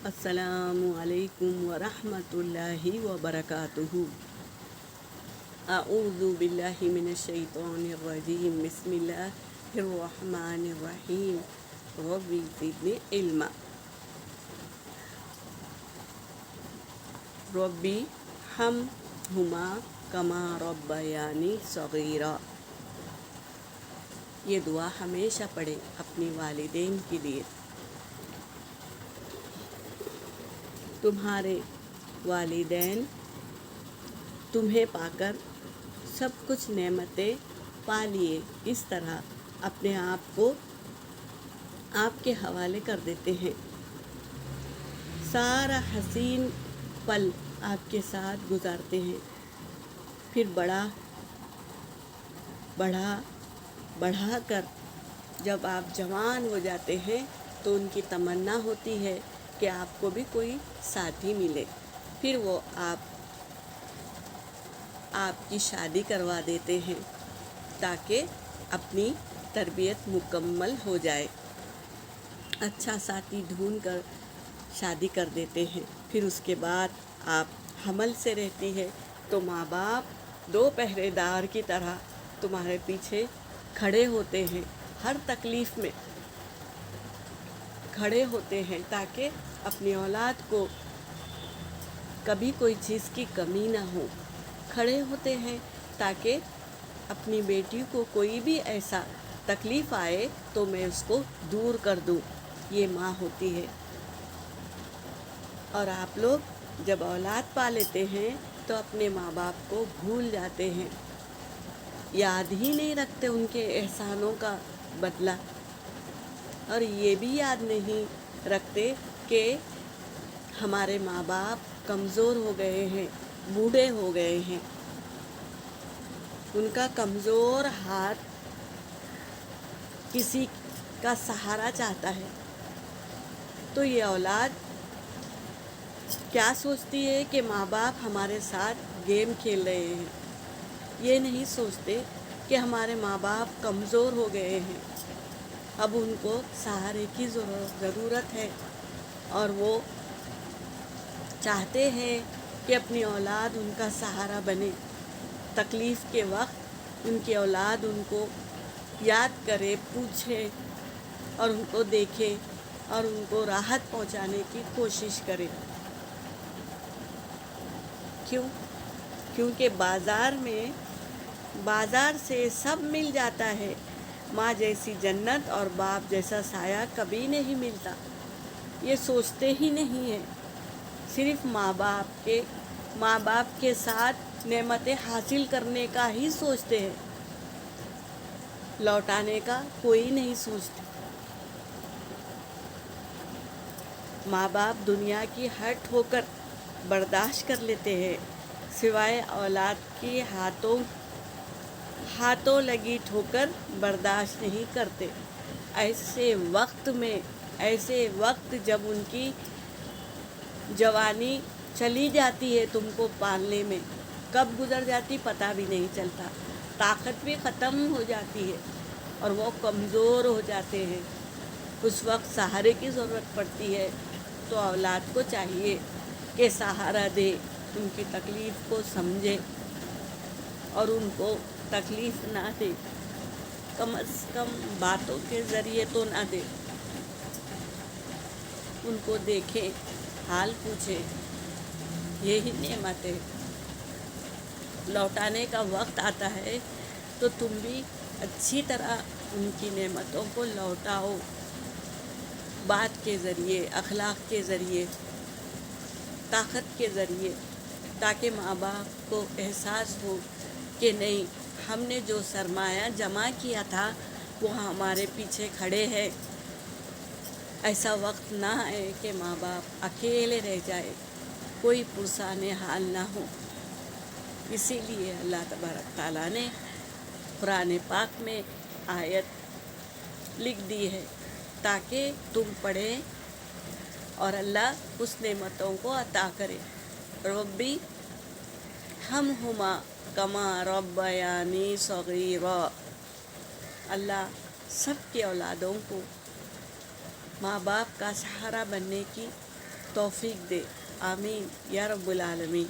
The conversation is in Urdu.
السلام علیکم ورحمۃ اللہ وبرکاتہ۔ اعوذ باللہ من الشیطان الرجیم، بسم اللہ الرحمن الرحیم، رب زدنی علما۔ ربی ہم ہما کما ربیانی صغیرا۔ یہ دعا ہمیشہ پڑھیں اپنی والدین کے لیے۔ تمہارے والدین تمہیں پا کر سب کچھ نعمتیں پا لیے، اس طرح اپنے آپ کو آپ کے حوالے کر دیتے ہیں۔ سارا حسین پل آپ کے ساتھ گزارتے ہیں، پھر بڑھا کر جب آپ جوان ہو جاتے ہیں تو ان کی تمنا ہوتی ہے کہ آپ کو بھی کوئی ساتھی ملے، پھر وہ آپ کی شادی کروا دیتے ہیں تاکہ اپنی تربیت مکمل ہو جائے۔ اچھا ساتھی ڈھونڈ کر شادی کر دیتے ہیں، پھر اس کے بعد آپ حمل سے رہتی ہے تو ماں باپ دو پہرے دار کی طرح تمہارے پیچھے کھڑے ہوتے ہیں، ہر تکلیف میں کھڑے ہوتے ہیں تاکہ اپنی اولاد کو کبھی کوئی چیز کی کمی نہ ہو۔ کھڑے ہوتے ہیں تاکہ اپنی بیٹی کو کوئی بھی ایسا تکلیف آئے تو میں اس کو دور کر دوں، یہ ماں ہوتی ہے۔ اور آپ لوگ جب اولاد پا لیتے ہیں تو اپنے ماں باپ کو بھول جاتے ہیں، یاد ہی نہیں رکھتے ان کے احسانوں کا بدلہ، اور یہ بھی یاد نہیں رکھتے کہ ہمارے ماں باپ کمزور ہو گئے ہیں، بوڑھے ہو گئے ہیں، ان کا کمزور ہاتھ کسی کا سہارا چاہتا ہے۔ تو یہ اولاد کیا سوچتی ہے کہ ماں باپ ہمارے ساتھ گیم کھیل رہے ہیں، یہ نہیں سوچتے کہ ہمارے ماں باپ کمزور ہو گئے ہیں، اب ان کو سہارے کی ضرورت ہے، اور وہ چاہتے ہیں کہ اپنی اولاد ان کا سہارا بنے۔ تکلیف کے وقت ان کی اولاد ان کو یاد کرے، پوچھے اور ان کو دیکھے اور ان کو راحت پہنچانے کی کوشش کرے۔ کیونکہ بازار سے سب مل جاتا ہے، ماں جیسی جنت اور باپ جیسا سایہ کبھی نہیں ملتا، یہ سوچتے ہی نہیں ہیں، صرف ماں باپ کے ساتھ نعمتیں حاصل کرنے کا ہی سوچتے ہیں، لوٹانے کا کوئی نہیں سوچتے۔ ماں باپ دنیا کی ہر ٹھوکر برداشت کر لیتے ہیں، سوائے اولاد کی ہاتھوں لگی ٹھوکر برداشت نہیں کرتے۔ ایسے وقت جب ان کی جوانی چلی جاتی ہے، تم کو پالنے میں کب گزر جاتی پتہ بھی نہیں چلتا، طاقت بھی ختم ہو جاتی ہے اور وہ کمزور ہو جاتے ہیں، اس وقت سہارے کی ضرورت پڑتی ہے۔ تو اولاد کو چاہیے کہ سہارا دے، ان کی تکلیف کو سمجھے اور ان کو تکلیف نہ دے، کم از کم باتوں کے ذریعے تو نہ دے، ان کو دیکھے، حال پوچھے، یہی نعمت ہے۔ لوٹانے کا وقت آتا ہے تو تم بھی اچھی طرح ان کی نعمتوں کو لوٹاؤ، بات کے ذریعے، اخلاق کے ذریعے، طاقت کے ذریعے، تاکہ ماں باپ کو احساس ہو کہ نہیں، ہم نے جو سرمایہ جمع کیا تھا وہ ہمارے پیچھے کھڑے ہیں۔ ایسا وقت نہ آئے کہ ماں باپ اکیلے رہ جائے، کوئی پرسان حال نہ ہو۔ اسی لیے اللہ تبارک تعالیٰ نے قرآن پاک میں آیت لکھ دی ہے تاکہ تم پڑھیں اور اللہ اس نعمتوں کو عطا کرے۔ ربی ہم ہما کما ربیانی صغیرا۔ اللہ سب کی اولادوں کو ماں باپ کا سہارا بننے کی توفیق دے. آمین یا رب العالمین.